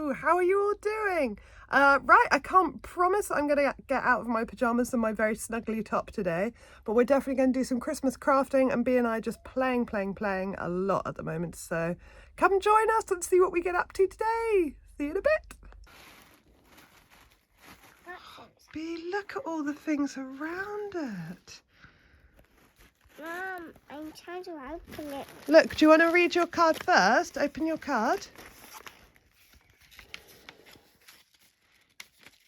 Hello, how are you all doing? Right, I can't promise I'm going to get out of my pyjamas and my very snuggly top today, but we're definitely going to do some Christmas crafting, and Bea and I just playing a lot at the moment. So come join us and see what we get up to today. See you in a bit. Bea, look at all the things around it. Mom, I'm trying to open it. Look, do you want to read your card first? Open your card.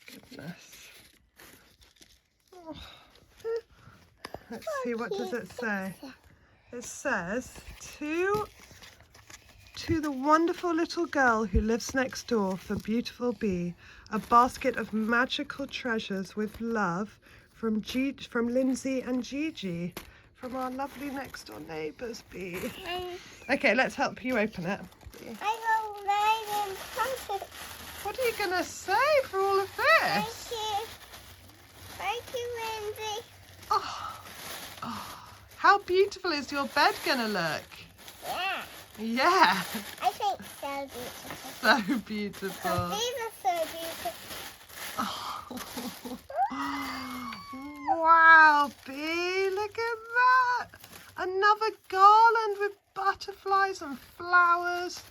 Goodness. Oh. Let's see, what does it say? It says, to the wonderful little girl who lives next door for beautiful Bea, a basket of magical treasures with love from Lindsay and Gigi. From our lovely next door neighbours, Bea. Okay, let's help you open it. What are you going to say for all of this? Thank you. Thank you, Lindsay. Oh, how beautiful is your bed going to look? Yeah. Yeah. I think so beautiful. So beautiful. These are so beautiful. Oh. Wow, Bea, look at that. Another garland with butterflies and flowers.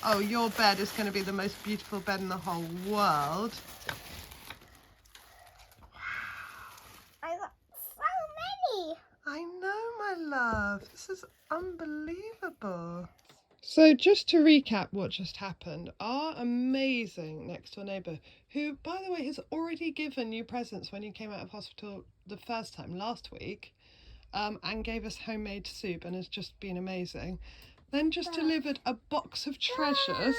Oh, your bed is going to be the most beautiful bed in the whole world. Wow. I got so many. I know, my love. This is unbelievable. So just to recap what just happened, our amazing next door neighbour, who, by the way, has already given you presents when you came out of hospital the first time last week, and gave us homemade soup and has just been amazing, then just delivered a box of treasures,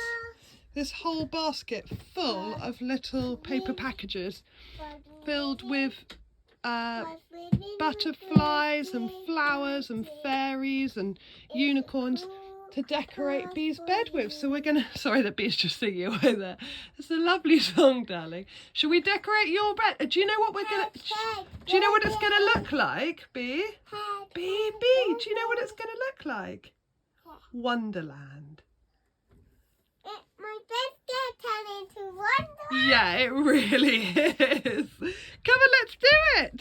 this whole basket full of little paper packages filled with butterflies and flowers and fairies and unicorns to decorate Bea's bed with. So we're gonna, sorry that Bea's just singing away there. It's a lovely song, darling. Should we decorate your bed? Do you know what we're gonna, do you know what it's gonna look like, Bea? Bea, do you know what it's gonna look like? Wonderland. My bed's gonna turn into Wonderland. Yeah, it really is. Come on, let's do it.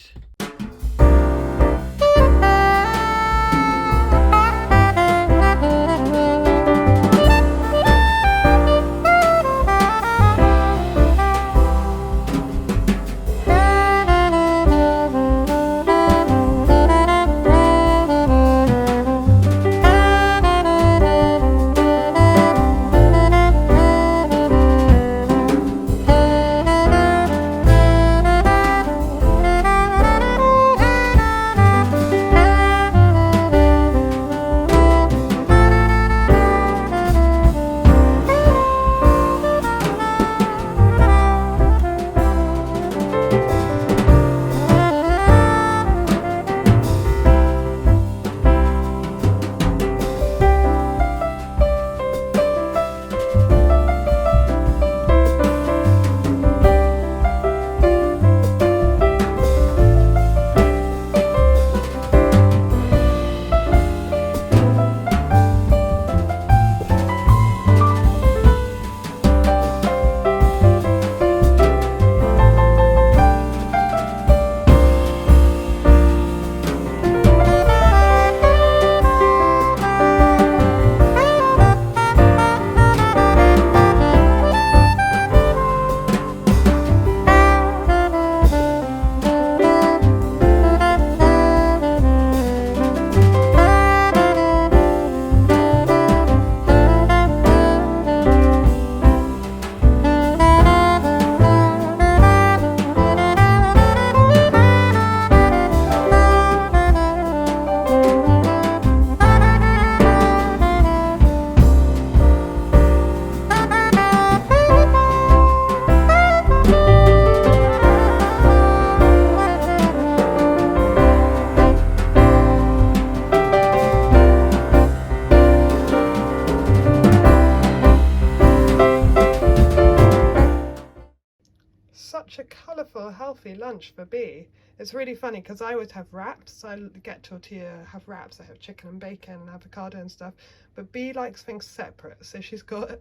such a colourful, healthy lunch for Bea. It's really funny because I always have wraps. I get tortilla, have wraps. I have chicken and bacon and avocado and stuff. But Bea likes things separate. So she's got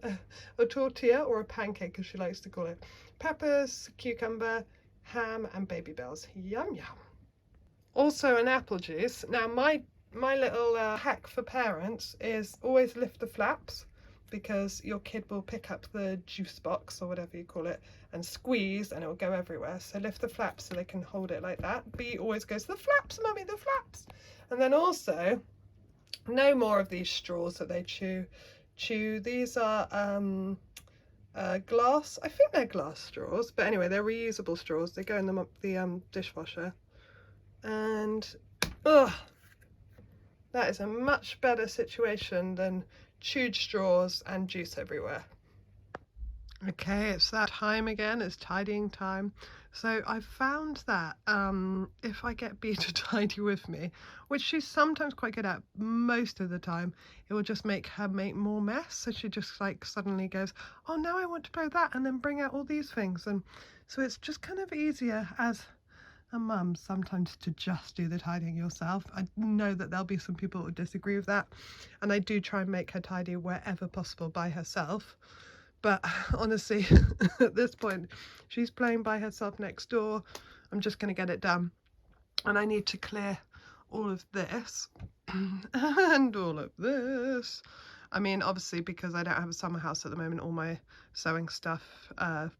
a tortilla, or a pancake as she likes to call it. Peppers, cucumber, ham and baby bells. Yum yum. Also an apple juice. Now my little hack for parents is always lift the flaps, because your kid will pick up the juice box or whatever you call it and squeeze and it will go everywhere. So lift the flaps so they can hold it like that. Bea always goes, the flaps, mummy, the flaps. And then also, no more of these straws that they chew. These are glass, I think they're glass straws, but anyway, they're reusable straws. They go in the dishwasher. And ugh, that is a much better situation than chewed straws and juice everywhere. Okay, it's that time again, it's tidying time. So I found that if I get Bea to tidy with me, which she's sometimes quite good at, most of the time, it will just make her make more mess. So she just like suddenly goes, oh, now I want to play that, and then bring out all these things. And so it's just kind of easier as a mum sometimes to just do the tidying yourself. I know that there'll be some people who disagree with that, and I do try and make her tidy wherever possible by herself. But honestly, at this point, she's playing by herself next door. I'm just going to get it done. And I need to clear all of this and all of this. I mean, obviously, because I don't have a summer house at the moment, all my sewing stuff,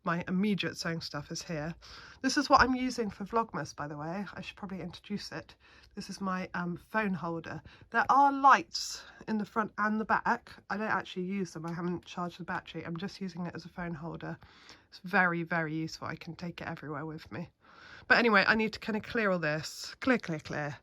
my immediate sewing stuff is here. This is what I'm using for Vlogmas, by the way. I should probably introduce it. This is my phone holder. There are lights in the front and the back. I don't actually use them. I haven't charged the battery. I'm just using it as a phone holder. It's very, very useful. I can take it everywhere with me. But anyway, I need to kind of clear all this. Clear.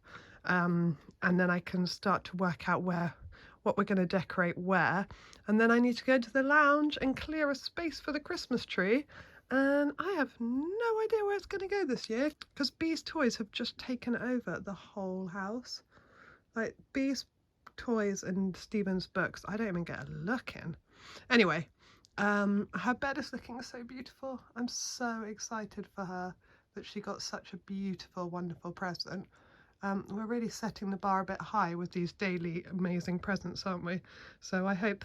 And then I can start to work out what we're going to decorate where. And then I need to go to the lounge and clear a space for the Christmas tree. And I have no idea where it's going to go this year, because Bea's toys have just taken over the whole house. Like Bea's toys and Stephen's books, I don't even get a look in. Anyway, her bed is looking so beautiful. I'm so excited for her that she got such a beautiful, wonderful present. We're really setting the bar a bit high with these daily amazing presents, aren't we? So I hope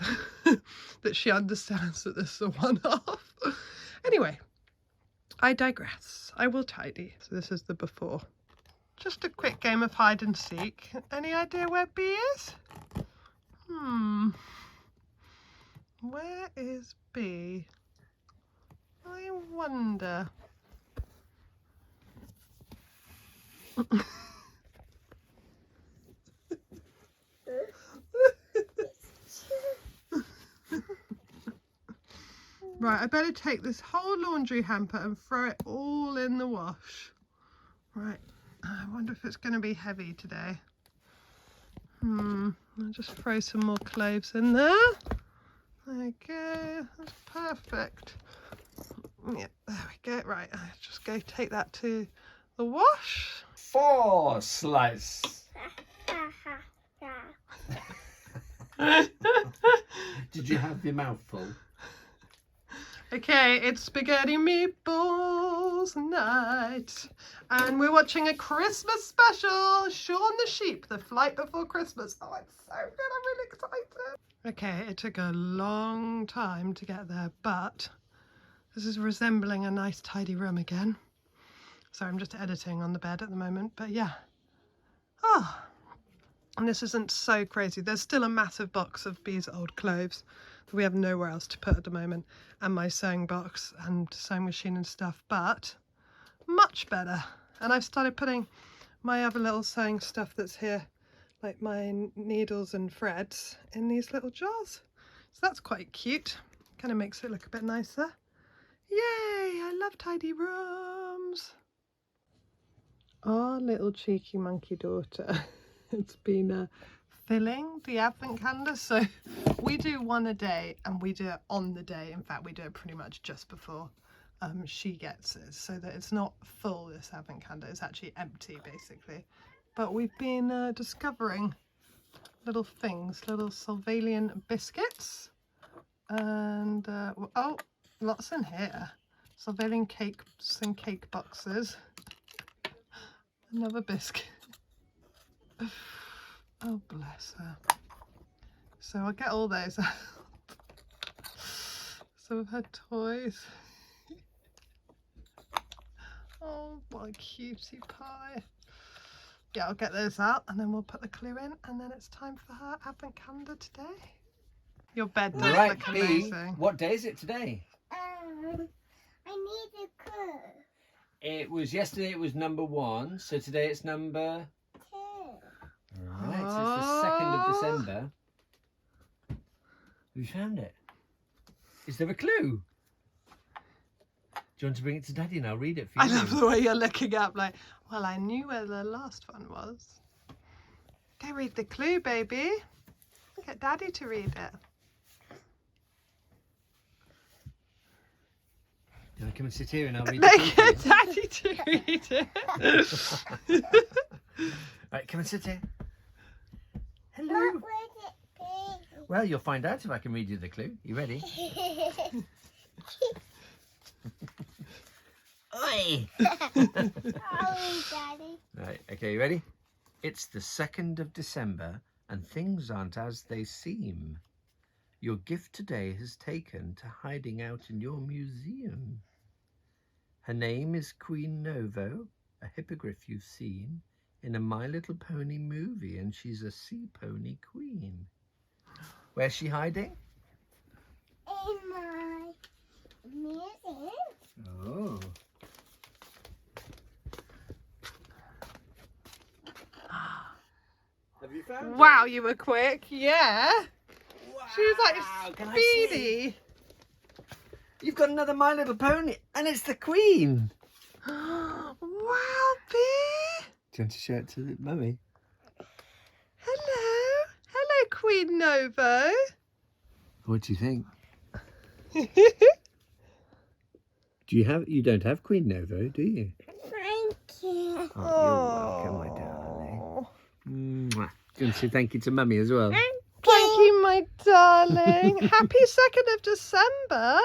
that she understands that this is a one-off. Anyway, I digress. I will tidy. So this is the before. Just a quick game of hide and seek. Any idea where Bea is? Where is Bea? I wonder. Right, I better take this whole laundry hamper and throw it all in the wash. Right, I wonder if it's going to be heavy today. I'll just throw some more cloves in there. There we go, that's perfect. Yeah, there we go. Right, I'll just go take that to the wash. 4 slice. Did you have your mouth full? Okay, it's spaghetti meatballs night, and we're watching a Christmas special, Shaun the Sheep, The Flight Before Christmas. Oh, it's so good, I'm really excited. Okay, it took a long time to get there, but this is resembling a nice tidy room again. So I'm just editing on the bed at the moment, but yeah. Oh, and this isn't so crazy. There's still a massive box of Bea's old clothes that we have nowhere else to put at the moment, and my sewing box and sewing machine and stuff, but much better. And I've started putting my other little sewing stuff that's here, like my needles and threads, in these little jars. So that's quite cute. Kind of makes it look a bit nicer. Yay, I love tidy rooms. Our little cheeky monkey daughter has been filling the advent calendar. So we do one a day, and we do it on the day. In fact, we do it pretty much just before she gets it, so that it's not full, this advent calendar. It's actually empty, basically. But we've been discovering little things, little Sylvanian biscuits, and oh, lots in here. Surveilling cakes and cake boxes. Another biscuit. Oh, bless her. So I'll get all those out. Some of her toys. Oh, what a cutie pie. Yeah, I'll get those out and then we'll put the clue in and then it's time for her advent calendar today. Your bed does Right, look B, amazing. what day is it today? I need a clue. It was yesterday, it was number 1, so today it's number 2. Right, so it's the 2nd of December. We found it. Is there a clue? Do you want to bring it to Daddy and I'll read it for you? I love the way you're looking up like, well, I knew where the last one was. Go read the clue, baby. Get Daddy to read it. Do you want to come and sit here and I'll read No, the clue? get Daddy to read it. Right, come and sit here. Hello. What would it be? Well, you'll find out if I can read you the clue. You ready? Oi! Oh, Daddy. Right, okay, you ready? It's the 2nd of December and things aren't as they seem. Your gift today has taken to hiding out in your museum. Her name is Queen Novo, a hippogriff you've seen in a My Little Pony movie, and she's a sea pony queen. Where's she hiding? In my museum. Oh. Have you found it? Wow, you were quick. Yeah. She was like Can I see? speedy. You've got another My Little Pony, and it's the Queen. Wow, B. Do you want to show it to Mummy? Hello. Hello, Queen Novo. What do you think? You don't have Queen Novo, do you? Thank you. Oh, you're welcome, my darling. Mwah. Do you want to say thank you to Mummy as well? Thank you, my darling. Happy 2nd of December.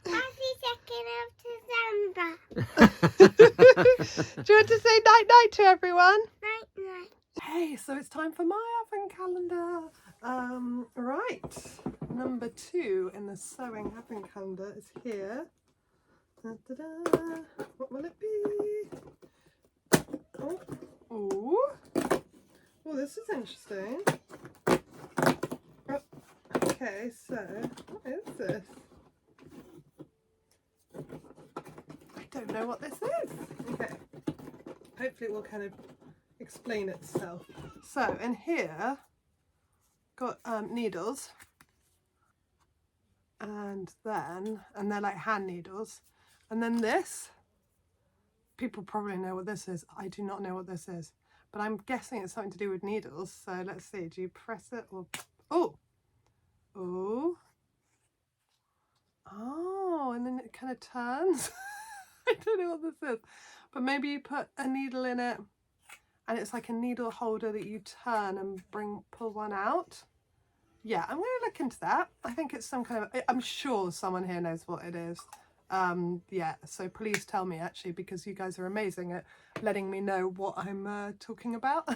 Happy 2nd of December. Do you want to say night-night to everyone? Night, night. Hey, so it's time for my advent calendar. Right, number 2 in the sewing advent calendar is here. Da-da-da. What will it be? Oh, ooh. Oh, this is interesting. Oh, okay, so what is this? I don't know what this is. Okay, hopefully it will kind of explain itself. So in here, got needles, and they're like hand needles, and then this. People probably know what this is. I do not know what this is, but I'm guessing it's something to do with needles. So let's see. Do you press it or? Oh, oh, oh, and then it kind of turns. I don't know what this is, but maybe you put a needle in it, and it's like a needle holder that you turn and pull one out. Yeah, I'm going to look into that. I think it's some kind of. I'm sure someone here knows what it is. Yeah, so please tell me actually, because you guys are amazing at letting me know what I'm talking about.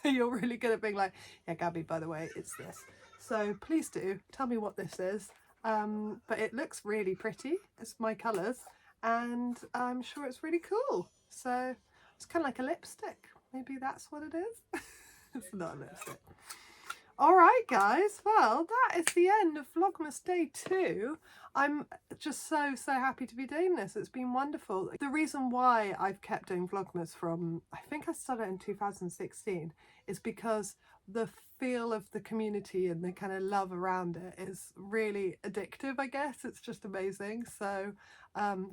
You're really good at being like, yeah, Gabby, by the way, it's this. So please do tell me what this is. But it looks really pretty. It's my colours, and I'm sure it's really cool. So it's kind of like a lipstick. Maybe that's what it is. It's not a lipstick. All right, guys. Well, that is the end of Vlogmas Day 2. I'm just so happy to be doing this. It's been wonderful. The reason why I've kept doing Vlogmas from, I think I started in 2016, is because the feel of the community and the kind of love around it is really addictive, I guess. It's just amazing. So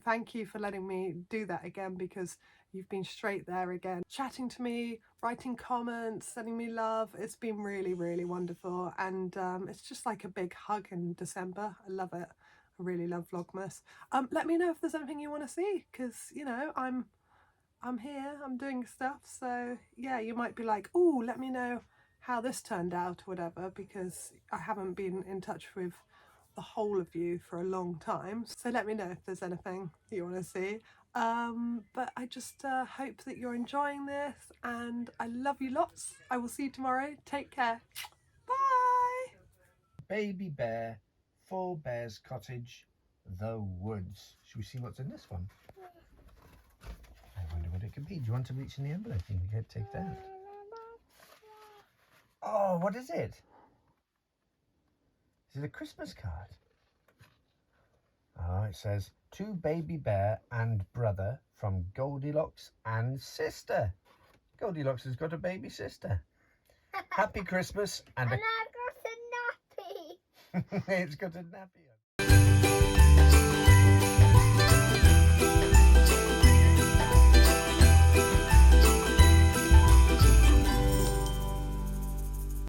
thank you for letting me do that again, because you've been straight there again, chatting to me, writing comments, sending me love. It's been really, really wonderful. And it's just like a big hug in December. I love it. I really love Vlogmas. Let me know if there's anything you want to see, because, you know, I'm here, I'm doing stuff. So yeah, you might be like, oh, let me know how this turned out or whatever, because I haven't been in touch with the whole of you for a long time, so let me know if there's anything you want to see. But I just hope that you're enjoying this, and I love you lots. I will see you tomorrow. Take care. Bye. Baby bear, full bear's cottage, the woods. Should we see what's in this one? I wonder what it could be. Do you want to reach in the envelope and take that? Oh, what is it? Is it a Christmas card? Oh, it says, to baby bear and brother from Goldilocks and sister. Goldilocks has got a baby sister. Happy Christmas and And I got a nappy. it's got a nappy.